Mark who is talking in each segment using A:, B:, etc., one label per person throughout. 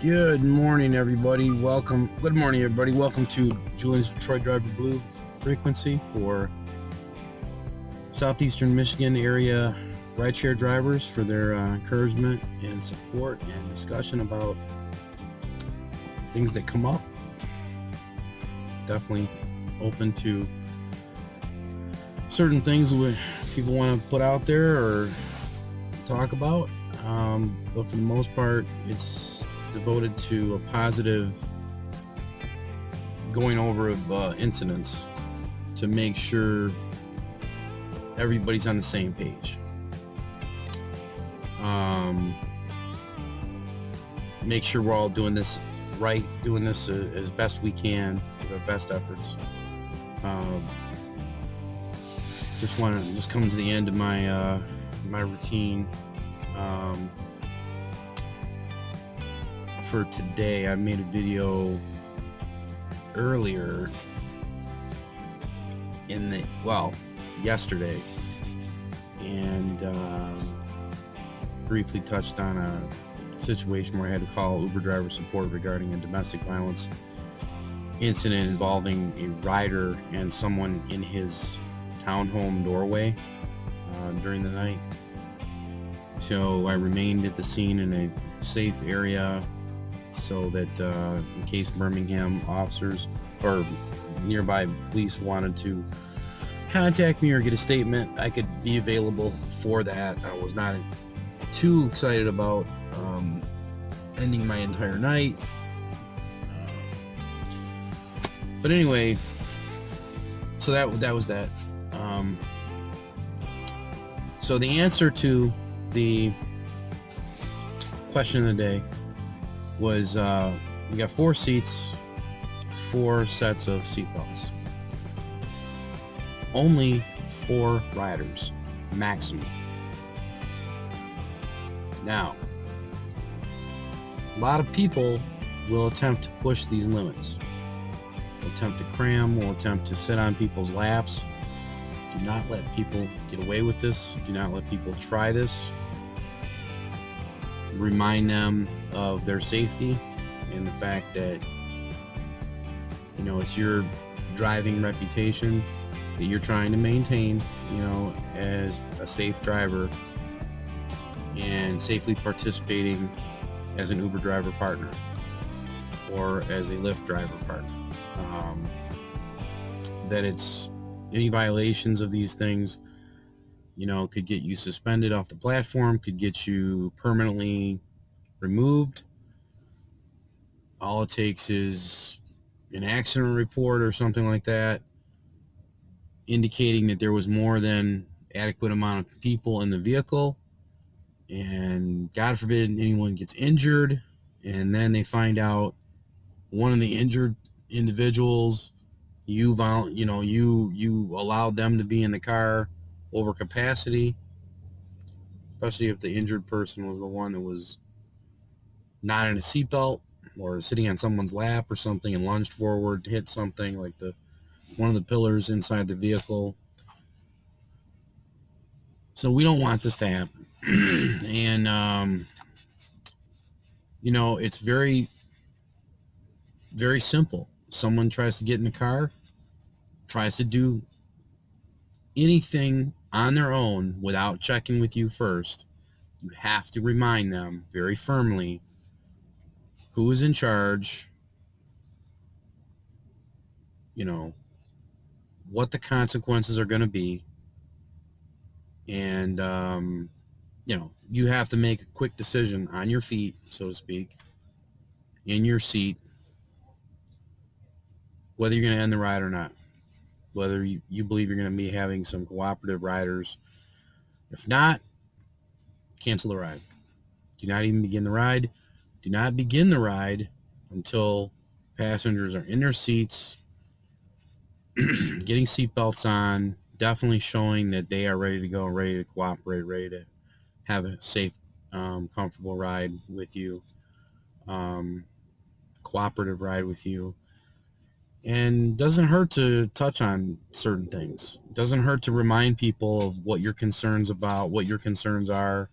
A: Good morning, everybody. Good morning, everybody. Welcome to Julian's Detroit Driver Blue frequency for Southeastern Michigan area rideshare drivers for their encouragement and support and discussion about things that come up. Definitely open to certain things that people want to put out there or talk about. But for the most part, it's devoted to a positive going over of incidents to make sure everybody's on the same page. Make sure we're all doing this right, doing this as best we can with our best efforts. Just coming to the end of my my routine. For today, I made a video earlier yesterday, and briefly touched on a situation where I had to call Uber driver support regarding a domestic violence incident involving a rider and someone in his townhome doorway during the night. So I remained at the scene in a safe area so that in case Birmingham officers or nearby police wanted to contact me or get a statement, I could be available for that. I was not too excited about ending my entire night. But anyway, so that was that. So the answer to the question of the day was we got 4 seats, 4 sets of seatbelts. Only 4 riders maximum. Now, a lot of people will attempt to push these limits. Will attempt to cram, will attempt to sit on people's laps. Do not let people get away with this. Do not let people try this. Remind them of their safety and the fact that, you know, it's your driving reputation that you're trying to maintain, you know, as a safe driver and safely participating as an Uber driver partner or as a Lyft driver partner. That it's any violations of these things, you know, could get you suspended off the platform, could get you permanently removed. All it takes is an accident report or something like that, indicating that there was more than adequate amount of people in the vehicle, and God forbid anyone gets injured, and then they find out one of the injured individuals, you allowed them to be in the car over capacity, especially if the injured person was the one that was not in a seatbelt or sitting on someone's lap or something and lunged forward to hit something like one of the pillars inside the vehicle. So we don't want this to happen. And you know, it's very, very simple. Someone tries to get in the car, tries to do anything on their own without checking with you first, you have to remind them very firmly who is in charge, you know, what the consequences are going to be, and you know, you have to make a quick decision on your feet, so to speak, in your seat, whether you're going to end the ride or not, whether you believe you're going to be having some cooperative riders. If not, cancel the ride. Do not even begin the ride. Do not begin the ride until passengers are in their seats, getting seatbelts on, definitely showing that they are ready to go, ready to cooperate, ready to have a safe, comfortable ride with you, cooperative ride with you. And doesn't hurt to touch on certain things. Doesn't hurt to remind people of what your concerns are,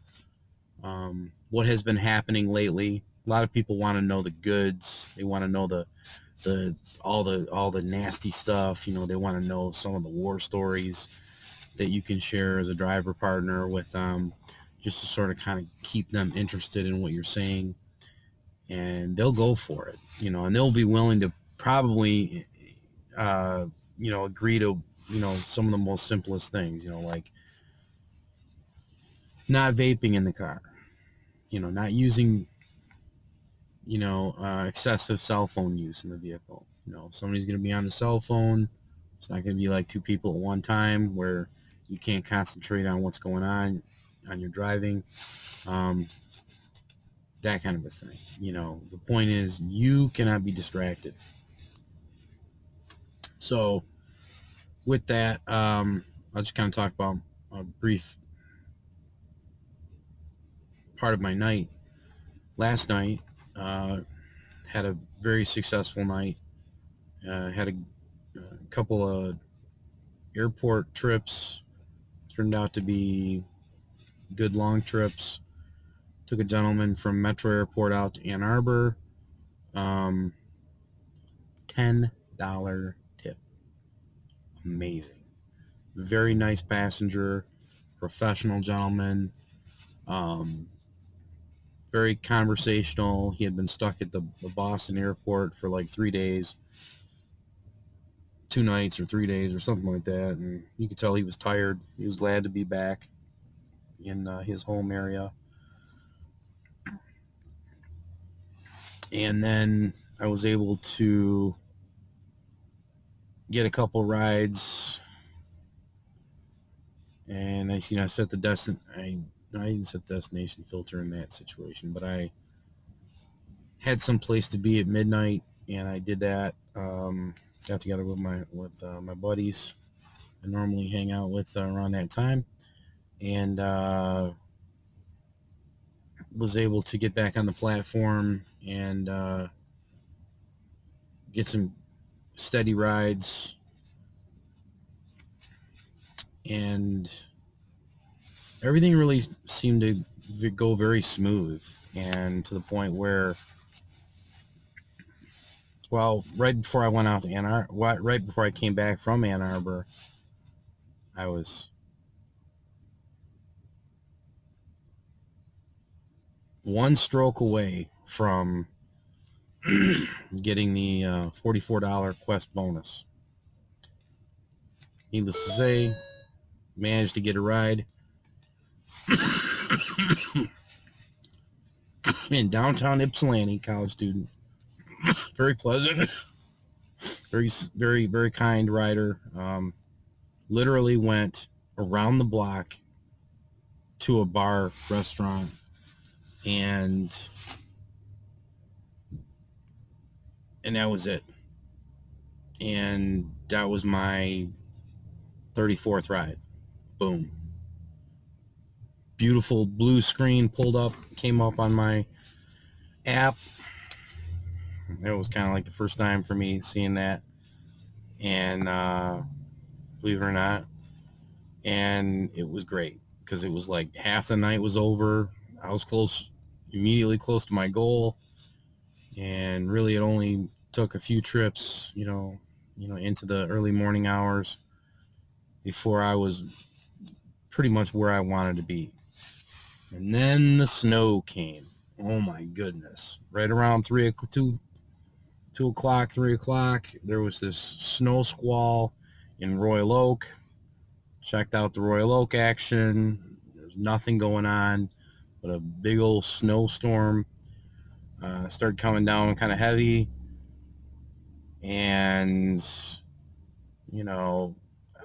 A: what has been happening lately, A lot of people want to know the goods. They want to know all the nasty stuff. They want to know some of the war stories that you can share as a driver partner with them, just to sort of kind of keep them interested in what you're saying. And they'll go for it, and they'll be willing to probably, agree to, some of the most simplest things, like not vaping in the car, not using, excessive cell phone use in the vehicle. Somebody's going to be on the cell phone. It's not going to be like two people at one time where you can't concentrate on what's going on your driving. That kind of a thing. The point is you cannot be distracted. So with that, I'll just kind of talk about a brief part of my night. Last night, had a very successful night. Had a couple of airport trips. Turned out to be good long trips. Took a gentleman from Metro Airport out to Ann Arbor. $10 tip. Amazing. Very nice passenger. Professional gentleman. Very conversational. He had been stuck at the Boston airport for like 3 days. 2 nights or 3 days or something like that. And you could tell he was tired. He was glad to be back in his home area. And then I was able to get a couple rides, and I set the I didn't set the destination filter in that situation, but I had some place to be at midnight, and I did that. Got together with my buddies I normally hang out with around that time, and was able to get back on the platform and get some steady rides, and everything really seemed to go very smooth, and to the point where, well, right before I went out to Ann Arbor, right before I came back from Ann Arbor, I was one stroke away from getting the $44 Quest bonus. Needless to say, managed to get a ride in downtown Ypsilanti. College student, very pleasant, very, very, very kind rider. Literally went around the block to a bar, restaurant, and that was it. And that was my 34th ride. Boom. Beautiful blue screen came up on my app. It was kind of like the first time for me seeing that. And believe it or not, and it was great, because it was like half the night was over. I was immediately close to my goal, and really it only took a few trips, into the early morning hours before I was pretty much where I wanted to be. And then the snow came. Oh my goodness. Right around 3 o'clock, there was this snow squall in Royal Oak. Checked out the Royal Oak action. There's nothing going on but a big old snowstorm. Started coming down kind of heavy, and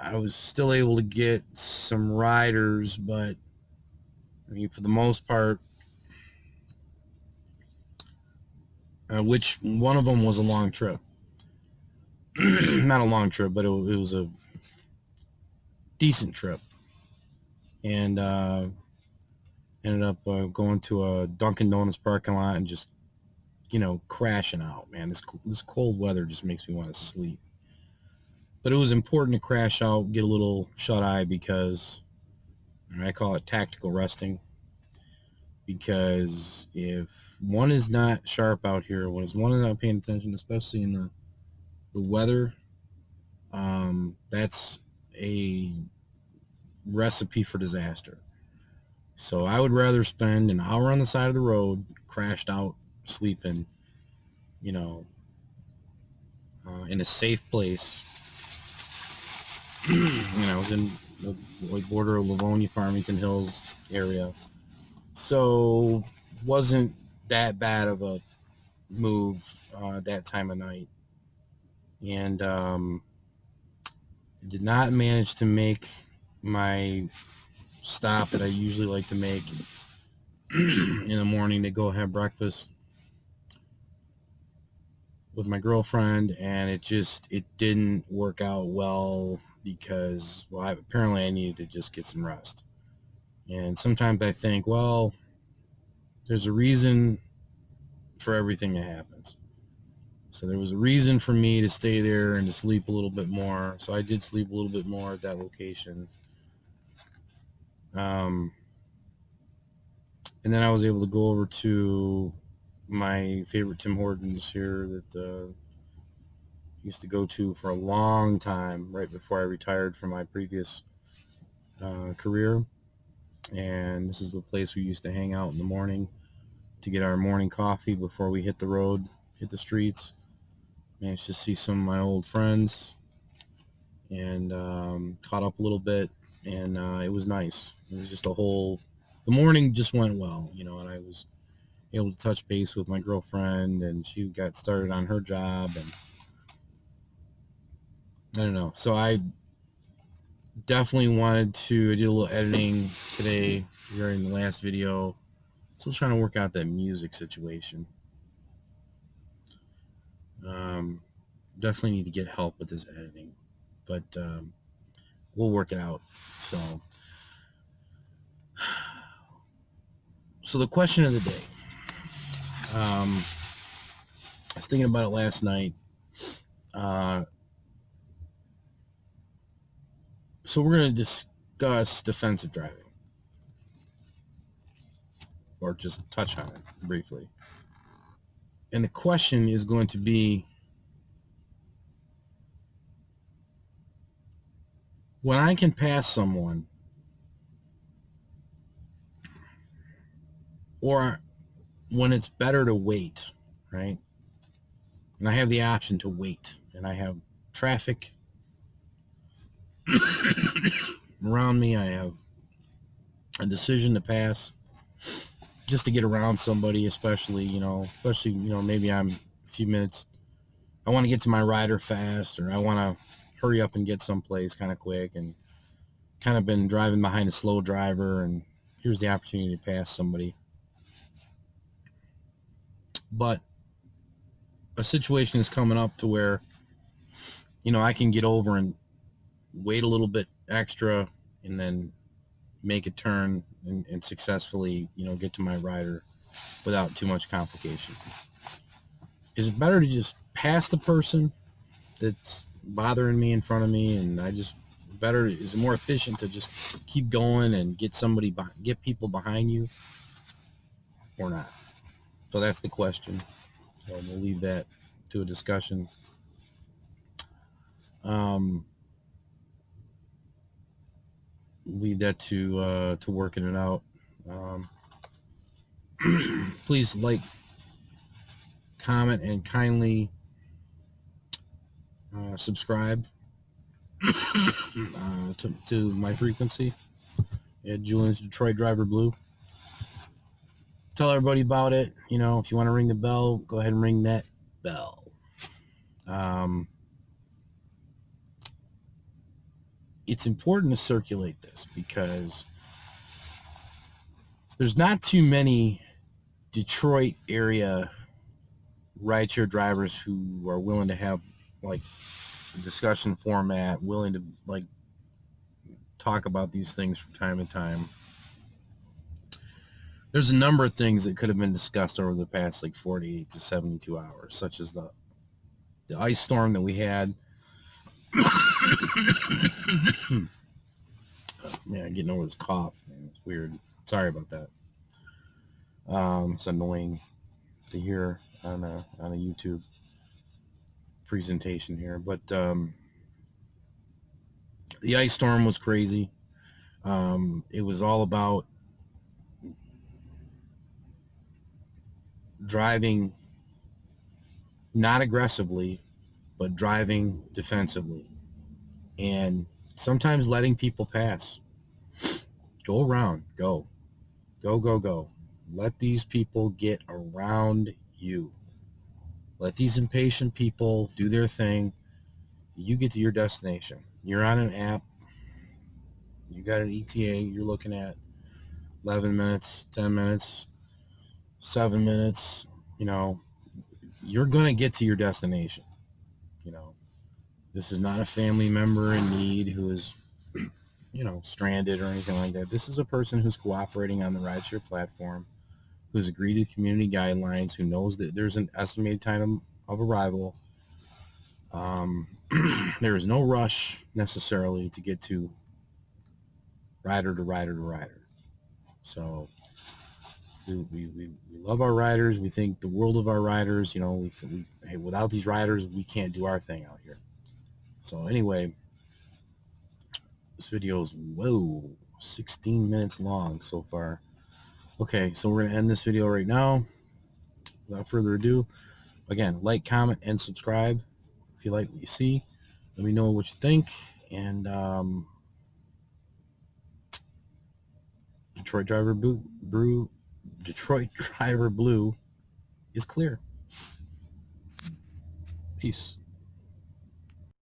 A: I was still able to get some riders, but I mean, for the most part, which one of them was a long trip. Not a long trip, but it was a decent trip. And ended up going to a Dunkin' Donuts parking lot and just, crashing out, man. This cold weather just makes me want to sleep. But it was important to crash out, get a little shut-eye, because I call it tactical resting. because if one is not sharp out here, when one is not paying attention, especially in the weather, that's a recipe for disaster. So I would rather spend an hour on the side of the road, crashed out, sleeping, you know, in a safe place. I was in the border of Livonia, Farmington Hills area. So wasn't that bad of a move that time of night. And did not manage to make my stop that I usually like to make in the morning to go have breakfast with my girlfriend, and it didn't work out well because, well, apparently I needed to just get some rest. And sometimes I think, well, there's a reason for everything that happens. So there was a reason for me to stay there and to sleep a little bit more. So I did sleep a little bit more at that location. And then I was able to go over to my favorite Tim Hortons here that used to go to for a long time right before I retired from my previous career. And this is the place we used to hang out in the morning to get our morning coffee before we hit the road, hit the streets. Managed to see some of my old friends and caught up a little bit, and it was nice. It was just the morning just went well, and I was able to touch base with my girlfriend, and she got started on her job, and I don't know. So I definitely I did a little editing today during the last video. Still trying to work out that music situation. Definitely need to get help with this editing, but we'll work it out. So the question of the day, I was thinking about it last night. So we're going to discuss defensive driving, or just touch on it briefly. And the question is going to be, when I can pass someone, or when it's better to wait, right? And I have the option to wait, and I have traffic around me. I have a decision to pass just to get around somebody, especially, maybe I'm a few minutes. I want to get to my rider fast, or I want to hurry up and get someplace kind of quick, and kind of been driving behind a slow driver, and here's the opportunity to pass somebody. But a situation is coming up to where, I can get over and wait a little bit extra and then make a turn and successfully, get to my rider without too much complication. Is it better to just pass the person that's bothering me in front of me, and is it more efficient to just keep going and get people behind you, or not? So that's the question. So we'll leave that to a discussion. Leave that to working it out. Please like, comment, and kindly subscribe to my frequency at Julian's Detroit Driver Blue. Tell everybody about it. If you want to ring the bell, go ahead and ring that bell. It's important to circulate this because there's not too many Detroit area rideshare drivers who are willing to have a discussion format, willing to talk about these things from time to time. There's a number of things that could have been discussed over the past 48 to 72 hours, such as the ice storm that we had. Man, I'm getting over this cough, man. It's weird. Sorry about that. It's annoying to hear on a YouTube presentation here, but the ice storm was crazy. It was all about driving not aggressively, but driving defensively, and sometimes letting people pass. Go around, go. Let these people get around you. Let these impatient people do their thing. You get to your destination. You're on an app. You got an ETA. You're looking at 11 minutes, 10 minutes, 7 minutes. You know, you're going to get to your destination. You know, this is not a family member in need who is, you know, stranded or anything like that. This is a person who's cooperating on the rideshare platform, who's agreed to community guidelines, who knows that there's an estimated time of arrival. There is no rush necessarily to get to rider to rider to rider. So we love our riders. We think the world of our riders. You know, hey, without these riders, we can't do our thing out here. So anyway, this video is, 16 minutes long so far. Okay, so we're going to end this video right now. Without further ado, again, like, comment, and subscribe if you like what you see. Let me know what you think. And Detroit Driver Blue is clear. Peace.